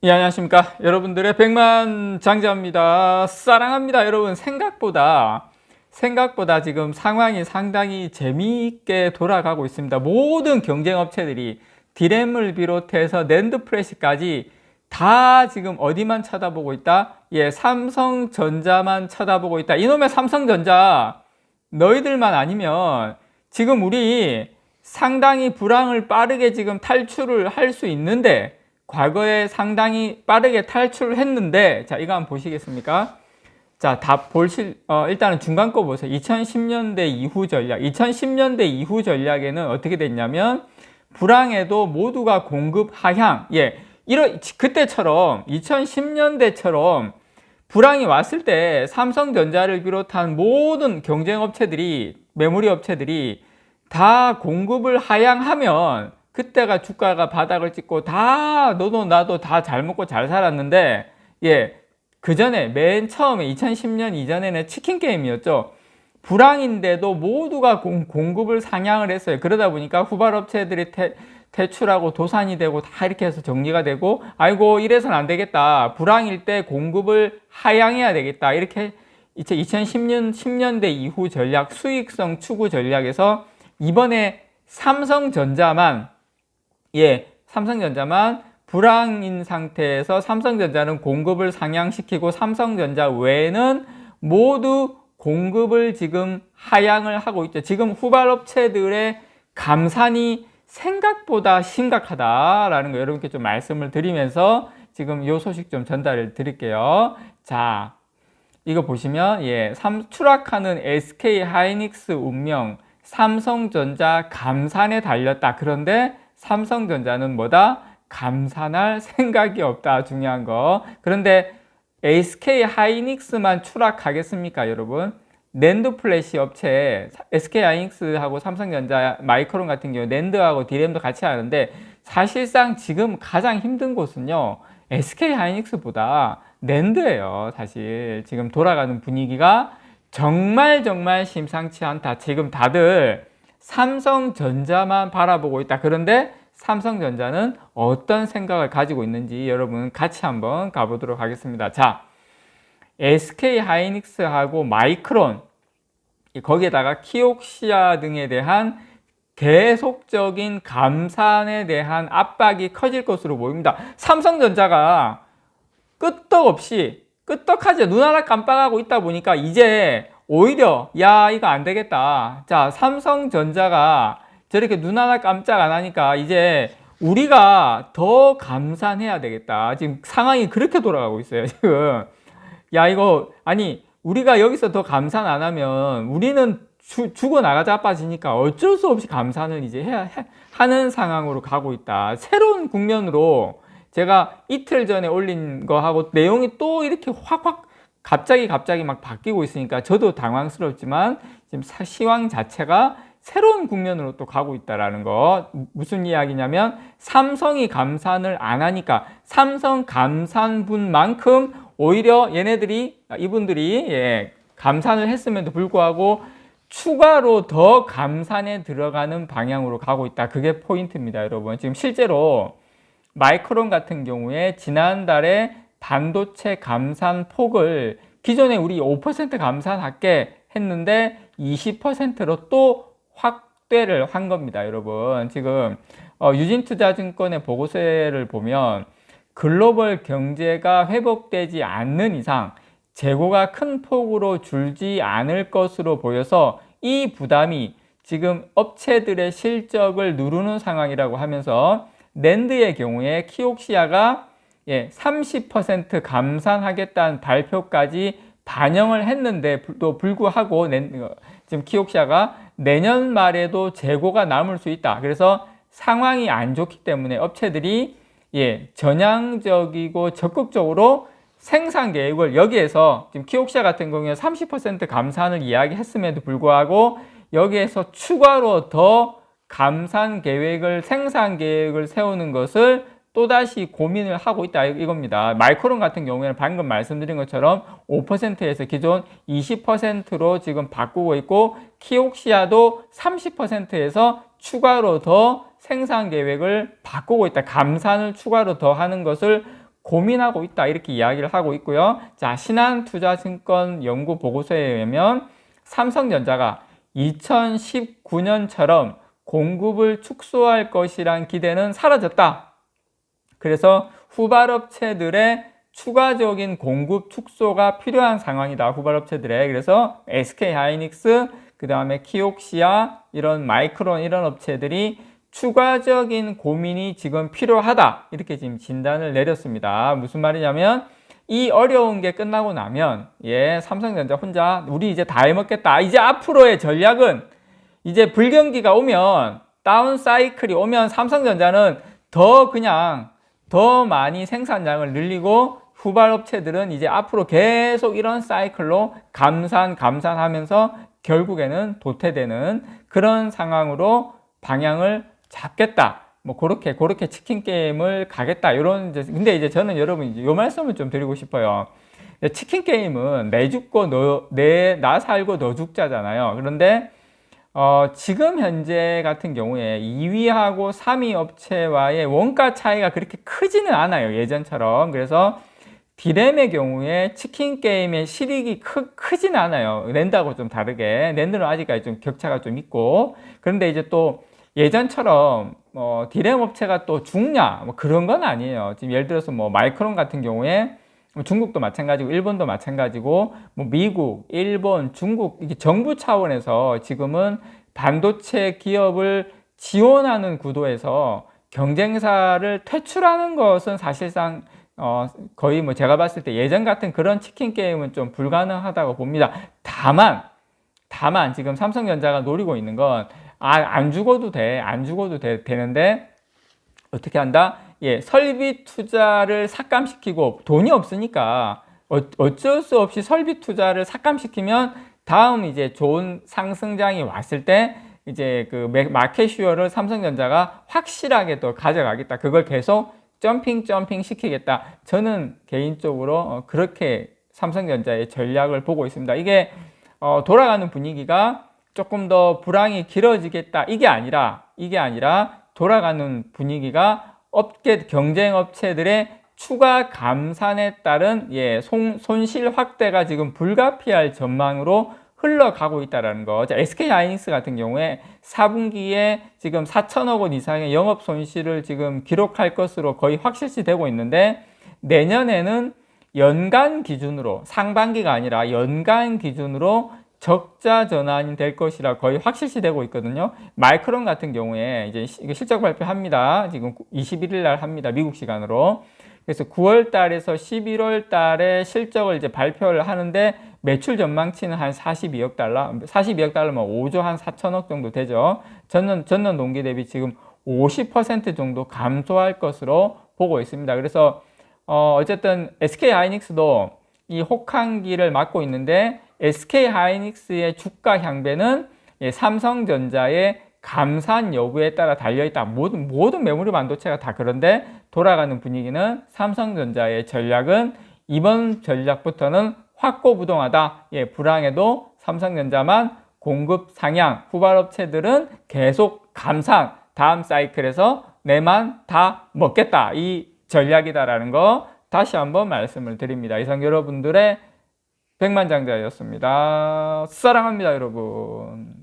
예, 안녕하십니까. 여러분들의 백만장자입니다. 사랑합니다. 여러분, 생각보다 지금 상황이 상당히 재미있게 돌아가고 있습니다. 모든 경쟁업체들이 디램을 비롯해서 낸드 플래시까지 다 지금 어디만 쳐다보고 있다? 예, 삼성전자만 쳐다보고 있다. 이놈의 삼성전자, 너희들만 아니면 지금 우리 상당히 불황을 빠르게 지금 탈출을 할 수 있는데, 과거에 상당히 빠르게 탈출을 했는데, 자, 이거 한번 보시겠습니까? 자, 일단은 중간 거 보세요. 2010년대 이후 전략. 2010년대 이후 전략에는 어떻게 됐냐면, 불황에도 모두가 공급 하향. 예. 그때처럼, 2010년대처럼 불황이 왔을 때 삼성전자를 비롯한 모든 경쟁업체들이, 메모리 업체들이 다 공급을 하향하면 그때가 주가가 바닥을 찍고 다 너도 나도 다 잘 먹고 잘 살았는데, 예, 그 전에 맨 처음에 2010년 이전에는 치킨 게임이었죠. 불황인데도 모두가 공급을 상향을 했어요. 그러다 보니까 후발업체들이 퇴출하고 도산이 되고 다 이렇게 해서 정리가 되고, 아이고 이래서는 안 되겠다, 불황일 때 공급을 하향해야 되겠다, 이렇게 10년대 이후 전략, 수익성 추구 전략에서 이번에 삼성전자만 불황인 상태에서 삼성전자는 공급을 상향시키고, 삼성전자 외에는 모두 공급을 지금 하향을 하고 있죠. 지금 후발업체들의 감산이 생각보다 심각하다라는 거 여러분께 좀 말씀을 드리면서 지금 이 소식 좀 전달을 드릴게요. 자, 이거 보시면, 예, 추락하는 SK 하이닉스 운명, 삼성전자 감산에 달렸다. 그런데 삼성전자는 뭐다? 감산할 생각이 없다. 중요한 거. 그런데 SK 하이닉스만 추락하겠습니까, 여러분? 낸드 플래시 업체, SK 하이닉스하고 삼성전자, 마이크론 같은 경우 낸드하고 디램도 같이 하는데, 사실상 지금 가장 힘든 곳은요, SK 하이닉스보다 낸드예요. 사실 지금 돌아가는 분위기가 정말 심상치 않다. 지금 다들 삼성전자만 바라보고 있다. 그런데 삼성전자는 어떤 생각을 가지고 있는지 여러분 같이 한번 가보도록 하겠습니다. 자, SK 하이닉스하고 마이크론, 거기에다가 키옥시아 등에 대한 계속적인 감산에 대한 압박이 커질 것으로 보입니다. 삼성전자가 끄떡하지 눈 하나 깜빡하고 있다 보니까 이제 오히려 야, 이거 안 되겠다. 자, 삼성전자가 저렇게 눈 하나 깜짝 안 하니까 이제 우리가 더 감산해야 되겠다. 지금 상황이 그렇게 돌아가고 있어요, 지금. 야, 이거 아니 우리가 여기서 더 감산 안 하면 우리는 죽어나가자 빠지니까 어쩔 수 없이 감산을 이제 하는 상황으로 가고 있다. 새로운 국면으로, 제가 이틀 전에 올린 거하고 내용이 또 이렇게 확 갑자기 막 바뀌고 있으니까 저도 당황스럽지만, 지금 시황 자체가 새로운 국면으로 또 가고 있다라는 거. 무슨 이야기냐면, 삼성이 감산을 안 하니까 삼성 감산분만큼 오히려 이분들이 감산을 했음에도 불구하고 추가로 더 감산에 들어가는 방향으로 가고 있다. 그게 포인트입니다, 여러분. 지금 실제로 마이크론 같은 경우에 지난달에 반도체 감산 폭을 기존에 우리 5% 감산할게 했는데 20%로 또 확대를 한 겁니다, 여러분. 지금 유진투자증권의 보고서를 보면 글로벌 경제가 회복되지 않는 이상 재고가 큰 폭으로 줄지 않을 것으로 보여서 이 부담이 지금 업체들의 실적을 누르는 상황이라고 하면서, 낸드의 경우에 키옥시아가 30% 감산하겠다는 발표까지 반영을 했는데도 불구하고 지금 키옥시아가 내년 말에도 재고가 남을 수 있다. 그래서 상황이 안 좋기 때문에 업체들이 전향적이고 적극적으로 생산 계획을, 여기에서 지금 키옥시아 같은 경우에 30% 감산을 이야기했음에도 불구하고 여기에서 추가로 더 감산 계획을, 생산 계획을 세우는 것을 또다시 고민을 하고 있다, 이겁니다. 마이크론 같은 경우에는 방금 말씀드린 것처럼 5%에서 기존 20%로 지금 바꾸고 있고, 키옥시아도 30%에서 추가로 더 생산 계획을 바꾸고 있다. 감산을 추가로 더 하는 것을 고민하고 있다 이렇게 이야기를 하고 있고요. 자, 신한투자증권 연구 보고서에 의하면 삼성전자가 2019년처럼 공급을 축소할 것이란 기대는 사라졌다. 그래서 후발업체들의 추가적인 공급 축소가 필요한 상황이다. 후발업체들의. 그래서 SK하이닉스, 그 다음에 키옥시아, 이런 마이크론 이런 업체들이 추가적인 고민이 지금 필요하다. 이렇게 지금 진단을 내렸습니다. 무슨 말이냐면 이 어려운 게 끝나고 나면 삼성전자 혼자 우리 이제 다 해먹겠다. 이제 앞으로의 전략은 이제 불경기가 오면 다운 사이클이 오면 삼성전자는 더 많이 생산량을 늘리고 후발업체들은 이제 앞으로 계속 이런 사이클로 감산하면서 결국에는 도태되는 그런 상황으로 방향을 잡겠다. 뭐 그렇게 치킨 게임을 가겠다. 이런 근데 이제 저는 여러분 요 말씀을 좀 드리고 싶어요. 치킨 게임은 내 죽고 나 살고 너 죽자잖아요. 그런데 지금 현재 같은 경우에 2위하고 3위 업체와의 원가 차이가 그렇게 크지는 않아요. 예전처럼. 그래서 디램의 경우에 치킨 게임의 실익이 크지는 않아요. 낸드하고 좀 다르게. 낸드는 아직까지 좀 격차가 좀 있고. 그런데 이제 또 예전처럼 디램 업체가 또 죽냐? 뭐 그런 건 아니에요. 지금 예를 들어서 뭐 마이크론 같은 경우에 중국도 마찬가지고 일본도 마찬가지고 뭐 미국, 일본, 중국 이게 정부 차원에서 지금은 반도체 기업을 지원하는 구도에서 경쟁사를 퇴출하는 것은 사실상 거의 뭐 제가 봤을 때 예전 같은 그런 치킨 게임은 좀 불가능하다고 봅니다. 다만 지금 삼성전자가 노리고 있는 건 안 죽어도 되는데 어떻게 한다? 설비 투자를 삭감시키고 돈이 없으니까 어쩔 수 없이 설비 투자를 삭감시키면 다음 이제 좋은 상승장이 왔을 때 이제 그 마켓 슈어를 삼성전자가 확실하게 또 가져가겠다. 그걸 계속 점핑 시키겠다. 저는 개인적으로 그렇게 삼성전자의 전략을 보고 있습니다. 이게 돌아가는 분위기가 조금 더 불황이 길어지겠다. 이게 아니라 돌아가는 분위기가 경쟁 업체들의 추가 감산에 따른 손실 확대가 지금 불가피할 전망으로 흘러가고 있다는 거. SK하이닉스 같은 경우에 4분기에 지금 4천억 원 이상의 영업 손실을 지금 기록할 것으로 거의 확실시되고 있는데 내년에는 연간 기준으로 상반기가 아니라 연간 기준으로 적자 전환이 될 것이라 거의 확실시되고 있거든요. 마이크론 같은 경우에 이제 실적 발표합니다. 지금 21일 날 합니다. 미국 시간으로. 그래서 9월 달에서 11월 달에 실적을 이제 발표를 하는데 매출 전망치는 한 42억 달러면 5조 한 4천억 정도 되죠. 전년 동기 대비 지금 50% 정도 감소할 것으로 보고 있습니다. 그래서 어쨌든 SK하이닉스도 이 혹한기를 맞고 있는데 SK하이닉스의 주가 향배는 삼성전자의 감산 여부에 따라 달려있다. 모든 메모리 반도체가 다 그런데 돌아가는 분위기는 삼성전자의 전략은 이번 전략부터는 확고부동하다. 불황에도 삼성전자만 공급 상향, 후발업체들은 계속 감산, 다음 사이클에서 내만 다 먹겠다. 이 전략이다라는 거 다시 한번 말씀을 드립니다. 이상 여러분들의 백만장자였습니다. 사랑합니다, 여러분.